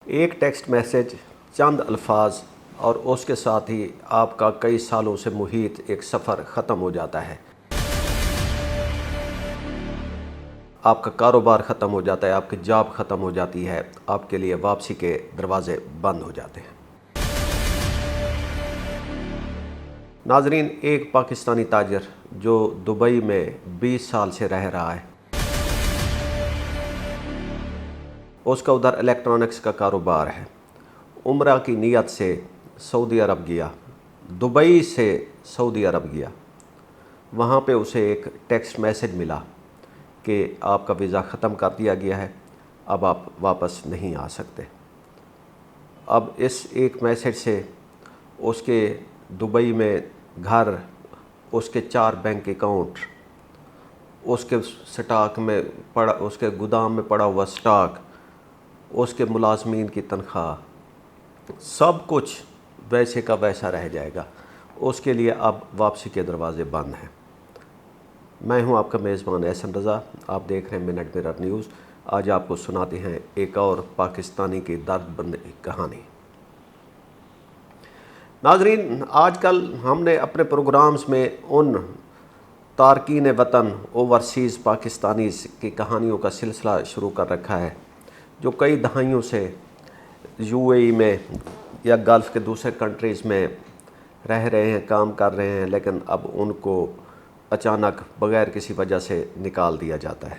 ایک text message, چند الفاظ اور اس کے ساتھ ہی آپ کا کئی سالوں سے محیط ایک سفر ختم ہو جاتا ہے۔ آپ کا کاروبار ختم ہو جاتا ہے، آپ کی جاب ختم ہو جاتی ہے، آپ کے لیے واپسی کے دروازے بند ہو جاتے ہیں۔ ناظرین، ایک پاکستانی تاجر جو دبئی میں 20 سال سے رہ رہا ہے، اس کا ادھر الیکٹرانکس کا کاروبار ہے، عمرہ کی نیت سے سعودی عرب گیا، دبئی سے سعودی عرب گیا۔ وہاں پہ اسے ایک ٹیکسٹ میسج ملا کہ آپ کا ویزا ختم کر دیا گیا ہے، اب آپ واپس نہیں آ سکتے۔ اب اس ایک میسج سے اس کے دبئی میں گھر، اس کے 4 بینک اکاؤنٹ، اس کے سٹاک میں پڑا، اس کے گودام میں پڑا ہوا سٹاک، اس کے ملازمین کی تنخواہ، سب کچھ ویسے کا ویسا رہ جائے گا۔ اس کے لیے اب واپسی کے دروازے بند ہیں۔ میں ہوں آپ کا میزبان احسن رضا، آپ دیکھ رہے ہیں منٹ مرر نیوز۔ آج آپ کو سناتے ہیں ایک اور پاکستانی کی درد بھری کہانی۔ ناظرین، آج کل ہم نے اپنے پروگرامز میں ان تارکین وطن اوورسیز پاکستانیز کی کہانیوں کا سلسلہ شروع کر رکھا ہے، جو کئی دہائیوں سے یو اے ای میں یا گلف کے دوسرے کنٹریز میں رہ رہے ہیں، کام کر رہے ہیں، لیکن اب ان کو اچانک بغیر کسی وجہ سے نکال دیا جاتا ہے۔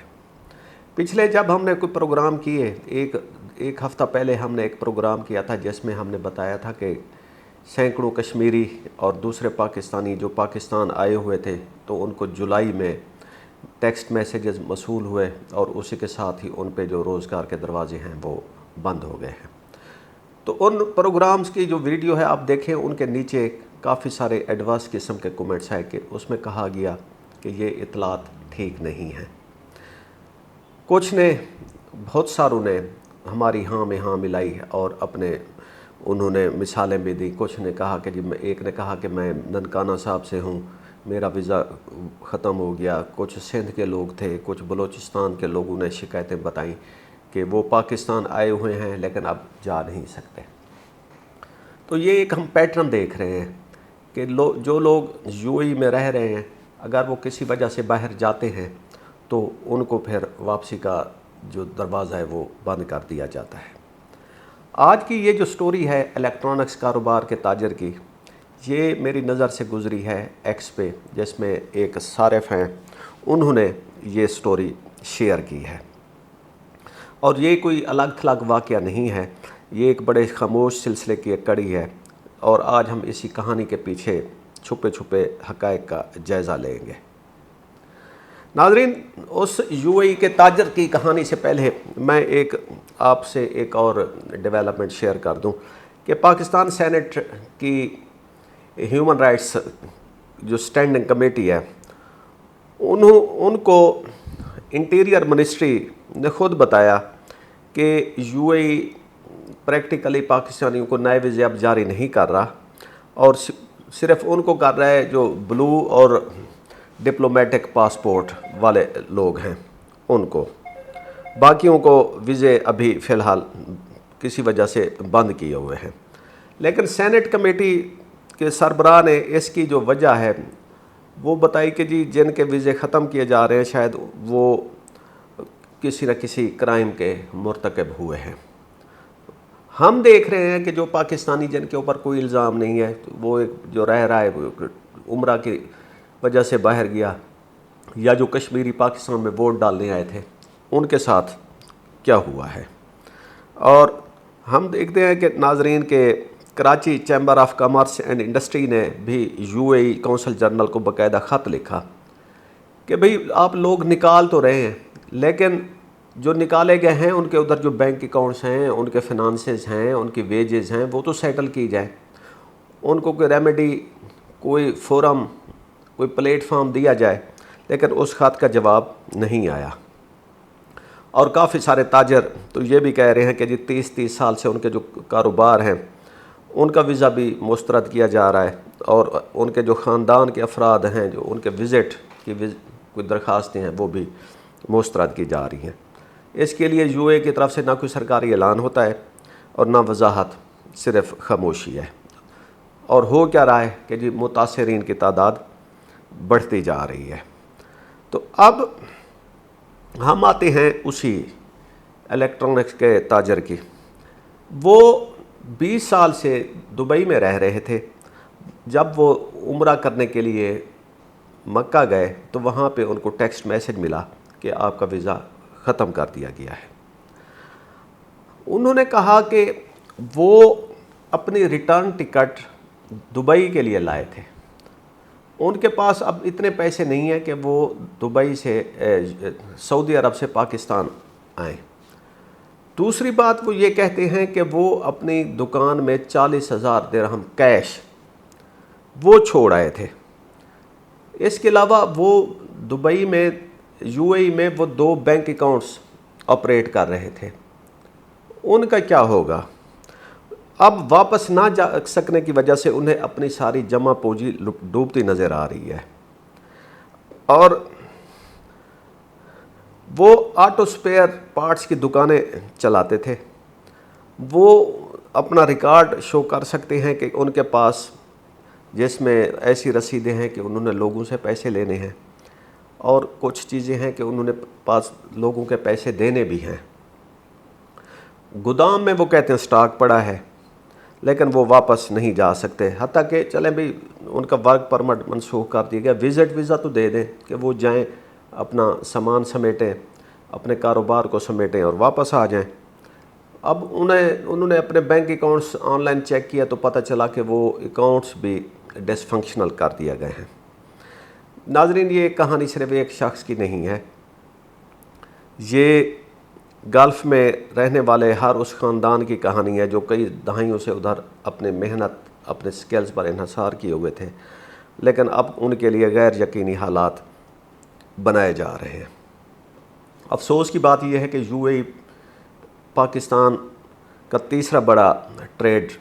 پچھلے جب ہم نے کوئی پروگرام کیے، ایک ہفتہ پہلے ہم نے ایک پروگرام کیا تھا جس میں ہم نے بتایا تھا کہ سینکڑوں کشمیری اور دوسرے پاکستانی جو پاکستان آئے ہوئے تھے، تو ان کو جولائی میں ٹیکسٹ میسیجز موصول ہوئے اور اسی کے ساتھ ہی ان پہ جو روزگار کے دروازے ہیں وہ بند ہو گئے ہیں۔ تو ان پروگرامز کی جو ویڈیو ہے آپ دیکھیں، ان کے نیچے کافی سارے ایڈورس قسم کے کومنٹس ہیں کہ اس میں کہا گیا کہ یہ اطلاعات ٹھیک نہیں ہیں۔ کچھ نے، بہت ساروں نے ہماری ہاں میں ہاں ملائی اور اپنے انہوں نے مثالیں بھی دی۔ کچھ نے کہا کہ ایک نے کہا کہ میں ننکانہ صاحب سے ہوں، میرا ویزا ختم ہو گیا۔ کچھ سندھ کے لوگ تھے، کچھ بلوچستان کے لوگوں نے شکایتیں بتائیں کہ وہ پاکستان آئے ہوئے ہیں لیکن اب جا نہیں سکتے۔ تو یہ ایک ہم پیٹرن دیکھ رہے ہیں کہ جو لوگ یو اے ای میں رہ رہے ہیں، اگر وہ کسی وجہ سے باہر جاتے ہیں تو ان کو پھر واپسی کا جو دروازہ ہے وہ بند کر دیا جاتا ہے۔ آج کی یہ جو سٹوری ہے الیکٹرانکس کاروبار کے تاجر کی، یہ میری نظر سے گزری ہے ایکس پہ، جس میں ایک صارف ہیں، انہوں نے یہ سٹوری شیئر کی ہے۔ اور یہ کوئی الگ تھلگ واقعہ نہیں ہے، یہ ایک بڑے خاموش سلسلے کی ایک کڑی ہے، اور آج ہم اسی کہانی کے پیچھے چھپے چھپے حقائق کا جائزہ لیں گے۔ ناظرین، اس یو اے ای کے تاجر کی کہانی سے پہلے میں آپ سے ایک اور ڈیولپمنٹ شیئر کر دوں کہ پاکستان سینٹ کی ہیومن رائٹس جو سٹینڈنگ کمیٹی ہے، ان کو انٹیریئر منسٹری نے خود بتایا کہ یو اے ای پریکٹیکلی پاکستانیوں کو نئے ویزے اب جاری نہیں کر رہا، اور صرف ان کو کر رہا ہے جو بلو اور ڈپلومیٹک پاسپورٹ والے لوگ ہیں، ان کو، باقیوں کو ویزے ابھی فی الحال کسی وجہ سے بند کیے ہوئے ہیں۔ لیکن سینٹ کمیٹی کے سربراہ نے اس کی جو وجہ ہے وہ بتائی کہ جی جن کے ویزے ختم کیے جا رہے ہیں شاید وہ کسی نہ کسی کرائم کے مرتکب ہوئے ہیں۔ ہم دیکھ رہے ہیں کہ جو پاکستانی جن کے اوپر کوئی الزام نہیں ہے، وہ ایک جو رہ رہا ہے عمرہ کی وجہ سے باہر گیا، یا جو کشمیری پاکستان میں ووٹ ڈالنے آئے تھے، ان کے ساتھ کیا ہوا ہے۔ اور ہم دیکھتے ہیں کہ ناظرین کے Karachi chamber of commerce and industry نے بھی you a E council general کو باقاعدہ خط لکھا کہ بھئی آپ لوگ نکال تو رہے ہیں، لیکن جو نکالے گئے ہیں ان کے ادھر جو بینک اکاؤنٹس ہیں، ان کے فنانسز ہیں، ان کی ویجز ہیں، وہ تو سیٹل کی جائیں، ان کو کوئی ریمیڈی، کوئی فورم، کوئی پلیٹ فارم دیا جائے۔ لیکن اس خط کا جواب نہیں آیا، اور کافی سارے تاجر تو یہ بھی کہہ رہے ہیں کہ جی 30 سال سے ان کے جو کاروبار ہیں ان کا ویزا بھی مسترد کیا جا رہا ہے، اور ان کے جو خاندان کے افراد ہیں، جو ان کے وزٹ کی کوئی درخواستیں ہیں وہ بھی مسترد کی جا رہی ہیں۔ اس کے لیے یو اے کی طرف سے نہ کوئی سرکاری اعلان ہوتا ہے، اور نہ وضاحت، صرف خاموشی ہے۔ اور ہو کیا رہا ہے کہ جی متاثرین کی تعداد بڑھتی جا رہی ہے۔ تو اب ہم آتے ہیں اسی الیکٹرانکس کے تاجر کی۔ وہ 20 سال سے دبئی میں رہ رہے تھے۔ جب وہ عمرہ کرنے کے لیے مکہ گئے تو وہاں پہ ان کو ٹیکسٹ میسج ملا کہ آپ کا ویزا ختم کر دیا گیا ہے۔ انہوں نے کہا کہ وہ اپنی ریٹرن ٹکٹ دبئی کے لیے لائے تھے، ان کے پاس اب اتنے پیسے نہیں ہیں کہ وہ دبئی سے سعودی عرب سے پاکستان آئیں۔ دوسری بات وہ یہ کہتے ہیں کہ وہ اپنی دکان میں 40,000 درہم کیش وہ چھوڑ آئے تھے۔ اس کے علاوہ وہ دبئی میں UAE میں وہ 2 بینک اکاؤنٹس آپریٹ کر رہے تھے، ان کا کیا ہوگا؟ اب واپس نہ جا سکنے کی وجہ سے انہیں اپنی ساری جمع پونجی ڈوبتی نظر آ رہی ہے۔ اور وہ آٹو سپیئر پارٹس کی دکانیں چلاتے تھے، وہ اپنا ریکارڈ شو کر سکتے ہیں کہ ان کے پاس جس میں ایسی رسیدیں ہیں کہ انہوں نے لوگوں سے پیسے لینے ہیں، اور کچھ چیزیں ہیں کہ انہوں نے پاس لوگوں کے پیسے دینے بھی ہیں۔ گودام میں وہ کہتے ہیں سٹاک پڑا ہے، لیکن وہ واپس نہیں جا سکتے، حتیٰ کہ چلیں بھی ان کا ورک پرمٹ منسوخ کر دیا گیا، وزٹ ویزا تو دے دیں کہ وہ جائیں، اپنا سامان سمیٹیں، اپنے کاروبار کو سمیٹیں اور واپس آ جائیں۔ اب انہوں نے اپنے bank accounts on line check کیا تو پتہ چلا کہ وہ اکاؤنٹس بھی ڈس فنکشنل کر دیا گئے ہیں۔ ناظرین، یہ کہانی صرف ایک شخص کی نہیں ہے، یہ گلف میں رہنے والے ہر اس خاندان کی کہانی ہے جو کئی دہائیوں سے ادھر اپنے محنت، اپنے سکلز پر انحصار کیے ہوئے تھے، لیکن اب ان کے لیے غیر یقینی حالات بنائے جا رہے ہیں۔ افسوس کی بات یہ ہے کہ UAE پاکستان کا تیسرا بڑا ٹریڈ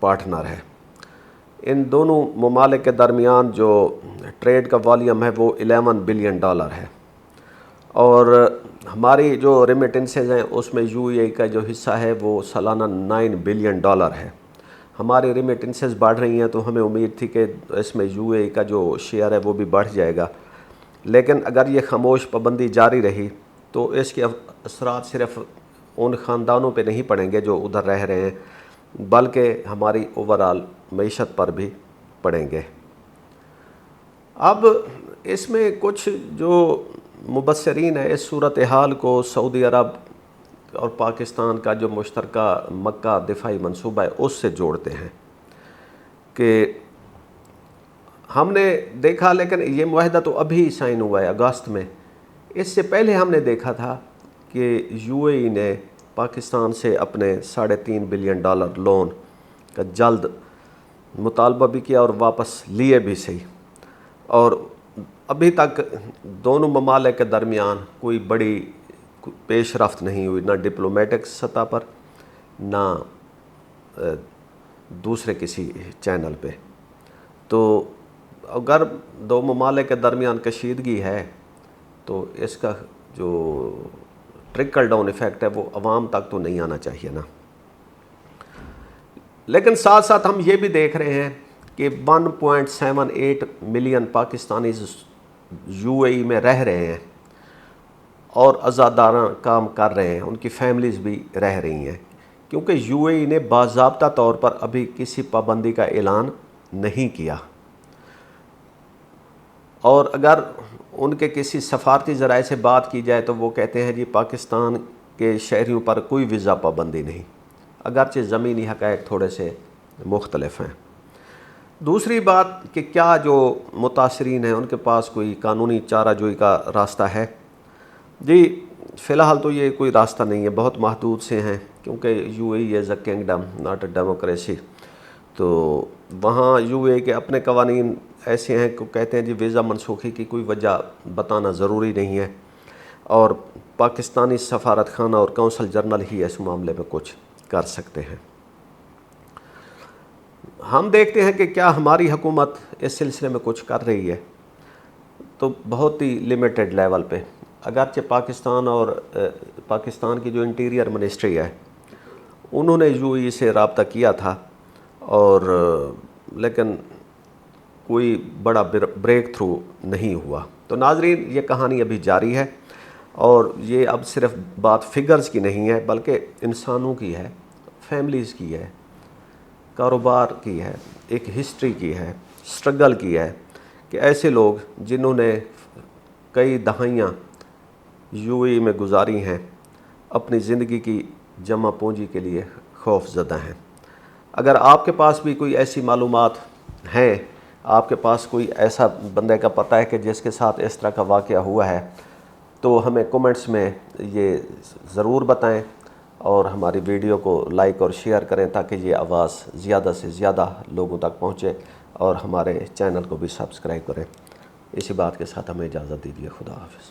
پارٹنر ہے۔ ان دونوں ممالک کے درمیان جو ٹریڈ کا والیوم ہے وہ $11 بلین ہے، اور ہماری جو ریمیٹنسز ہیں اس میں UAE کا جو حصہ ہے وہ سالانہ $9 بلین ہے۔ ہماری ریمیٹنسز بڑھ رہی ہیں تو ہمیں امید تھی کہ اس میں UAE کا جو شیئر ہے وہ بھی بڑھ جائے گا، لیکن اگر یہ خاموش پابندی جاری رہی تو اس کے اثرات صرف ان خاندانوں پہ نہیں پڑیں گے جو ادھر رہ رہے ہیں، بلکہ ہماری اوورآل معیشت پر بھی پڑیں گے۔ اب اس میں کچھ جو مبصرین ہیں اس صورتحال کو سعودی عرب اور پاکستان کا جو مشترکہ مکہ دفاعی منصوبہ ہے اس سے جوڑتے ہیں کہ ہم نے دیکھا، لیکن یہ معاہدہ تو ابھی سائن ہوا ہے اگست میں، اس سے پہلے ہم نے دیکھا تھا کہ UAE نے پاکستان سے اپنے $3.5 بلین لون کا جلد مطالبہ بھی کیا اور واپس لیے بھی صحیح، اور ابھی تک دونوں ممالک کے درمیان کوئی بڑی پیش رفت نہیں ہوئی، نہ ڈپلومیٹک سطح پر نہ دوسرے کسی چینل پہ۔ تو اگر دو ممالک کے درمیان کشیدگی ہے تو اس کا جو ٹرکل ڈاؤن ایفیکٹ ہے وہ عوام تک تو نہیں آنا چاہیے نا۔ لیکن ساتھ ساتھ ہم یہ بھی دیکھ رہے ہیں کہ 1.78 ملین پاکستانیز UAE میں رہ رہے ہیں اور آزادانہ کام کر رہے ہیں، ان کی فیملیز بھی رہ رہی ہیں، کیونکہ UAE نے باضابطہ طور پر ابھی کسی پابندی کا اعلان نہیں کیا، اور اگر ان کے کسی سفارتی ذرائع سے بات کی جائے تو وہ کہتے ہیں جی پاکستان کے شہریوں پر کوئی ویزا پابندی نہیں، اگرچہ زمینی حقائق تھوڑے سے مختلف ہیں۔ دوسری بات کہ کیا جو متاثرین ہیں ان کے پاس کوئی قانونی چارہ جوئی کا راستہ ہے؟ جی فی الحال تو یہ کوئی راستہ نہیں ہے، بہت محدود سے ہیں، کیونکہ UAE as a kingdom not a democracy, تو وہاں UAE کے اپنے قوانین ایسے ہیں کہ کہتے ہیں جی ویزا منسوخی کی کوئی وجہ بتانا ضروری نہیں ہے، اور پاکستانی سفارت خانہ اور کونسل جنرل ہی اس معاملے میں کچھ کر سکتے ہیں۔ ہم دیکھتے ہیں کہ کیا ہماری حکومت اس سلسلے میں کچھ کر رہی ہے، تو بہت ہی لیمیٹڈ لیول پہ، اگرچہ پاکستان کی جو انٹیریئر منسٹری ہے انہوں نے UAE سے رابطہ کیا تھا اور لیکن کوئی بڑا بریک تھرو نہیں ہوا۔ تو ناظرین، یہ کہانی ابھی جاری ہے، اور یہ اب صرف بات فگرز کی نہیں ہے بلکہ انسانوں کی ہے، فیملیز کی ہے، کاروبار کی ہے، ایک ہسٹری کی ہے، سٹرگل کی ہے، کہ ایسے لوگ جنہوں نے کئی دہائیاں UAE میں گزاری ہیں اپنی زندگی کی جمع پونجی کے لیے خوف زدہ ہیں۔ اگر آپ کے پاس بھی کوئی ایسی معلومات ہیں، آپ کے پاس کوئی ایسا بندے کا پتہ ہے کہ جس کے ساتھ اس طرح کا واقعہ ہوا ہے، تو ہمیں کومنٹس میں یہ ضرور بتائیں، اور ہماری ویڈیو کو لائک اور شیئر کریں تاکہ یہ آواز زیادہ سے زیادہ لوگوں تک پہنچے، اور ہمارے چینل کو بھی سبسکرائب کریں۔ اسی بات کے ساتھ ہمیں اجازت دیجیے۔ خدا حافظ۔